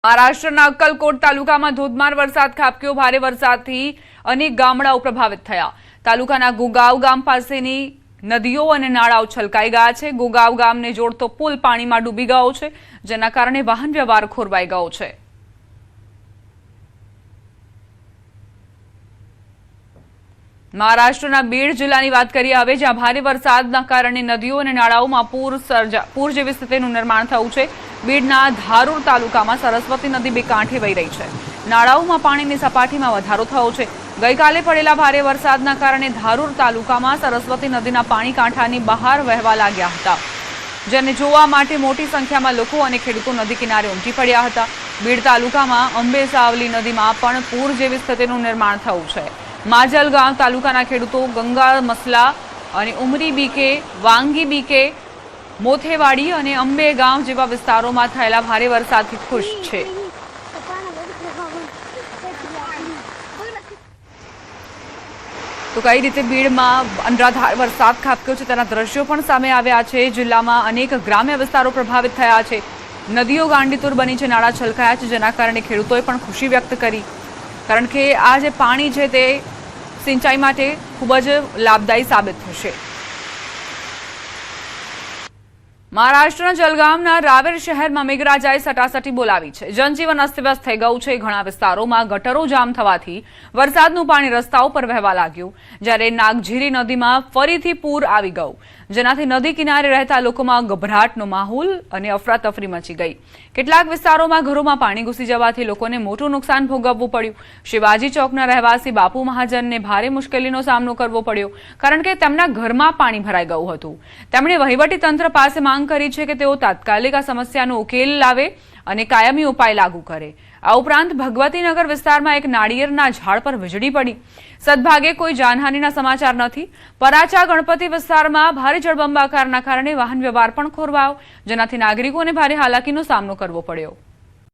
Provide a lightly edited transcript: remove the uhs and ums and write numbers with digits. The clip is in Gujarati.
મહારાષ્ટ્રના અક્કલકોટ તાલુકામાં ધોધમાર વરસાદ ખાબક્યો। ભારે વરસાદથી અનેક ગામડાઓ પ્રભાવિત થયા। તાલુકાના ગોગાવ ગામ પાસેની નદીઓ અને નાળાઓ છલકાઈ ગયા છે। ગોગાવ ગામને જોડતો પુલ પાણીમાં ડૂબી ગયો છે, જેના કારણે વાહન વ્યવહાર ખોરવાઈ ગયો છે। મહારાષ્ટ્રના બીડ જિલ્લાની વાત કરીએ હવે, જ્યાં ભારે વરસાદના કારણે નદીઓ અને નાળાઓમાં પૂર જેવી સ્થિતિનું નિર્માણ થયું છે। બીડના ધારૂર તાલુકામાં સરસ્વતી નદી બે કાંઠે વહી રહી છે। નાળાઓમાં પાણીની સપાટીમાં વધારો થયો છે। ગઈકાલે પડેલા ભારે વરસાદના કારણે ધારૂર તાલુકામાં સરસ્વતી નદીના પાણી કાંઠાની બહાર વહેવા લાગ્યા હતા, જેને જોવા માટે મોટી સંખ્યામાં લોકો અને ખેડૂતો નદી કિનારે ઉમટી પડ્યા હતા। બીડ તાલુકામાં અંબેસાવલી નદીમાં પણ પૂર જેવી સ્થિતિનું નિર્માણ થયું છે। માજલગાંવ તાલુકાના ખેડૂતો ગંગા મસલા અને ઉમરી બીકે, વાંગી બીકે, મોથેવાડી અને અંબે ગામ જેવા વિસ્તારોમાં થયેલા ભારે વરસાદથી ખુશ છે। તો કઈ રીતે બીડમાં અનરાધાર વરસાદ ખાબક્યો છે તેના દ્રશ્યો પણ સામે આવ્યા છે। જિલ્લામાં અનેક ગ્રામ્ય વિસ્તારો પ્રભાવિત થયા છે। નદીઓ ગાંડીતુર બની છે, નાળા છલકાયા છે, જેના કારણે ખેડૂતોએ પણ ખુશી વ્યક્ત કરી, કારણ કે આ જે પાણી છે તે સિંચાઈ માટે ખૂબ જ લાભદાયી સાબિત થશે। મહારાષ્ટ્રના જલગામના રાવેર શહેરમાં મેઘરાજાએ સટાસટી બોલાવી છે। જનજીવન અસ્તવ્યસ્ત થઈ ગયું છે। ઘણા વિસ્તારોમાં ગટરો જામ થવાથી વરસાદનું પાણી રસ્તાઓ પર વહેવા લાગ્યું, જ્યારે નાગઝીરી નદીમાં ફરીથી પૂર આવી ગયું, જેનાથી નદી કિનારે રહેતા લોકોમાં ગભરાટનો માહોલ અને અફરાતફરી મચી ગઈ। કેટલાક વિસ્તારોમાં ઘરોમાં પાણી ઘૂસી જવાથી લોકોને મોટું નુકસાન ભોગવવું પડ્યું। શિવાજી ચોકના રહેવાસી બાપુ મહાજનને ભારે મુશ્કેલીનો સામનો કરવો પડ્યો, કારણ કે તેમના ઘરમાં પાણી ભરાઈ ગયું હતું। તેમણે વહીવટીતંત્ર પાસે માંગ કરી છે કે તેઓ તાત્કાલિક આ સમસ્યાનો ઉકેલ લાવે અને કાયમી ઉપાય લાગુ કરે। આ ઉપરાંત ભગવતીનગર વિસ્તારમાં એક નાળિયેરના ઝાડ પર વીજળી પડી। સદભાગે કોઈ જાનહાનિના સમાચાર નથી। પરાચા ગણપતિ વિસ્તારમાં ભારે જળબંબાકારના કારણે વાહન વ્યવહાર પણ ખોરવાયો, જેનાથી નાગરિકોને ભારે હાલાકીનો સામનો કરવો પડ્યો।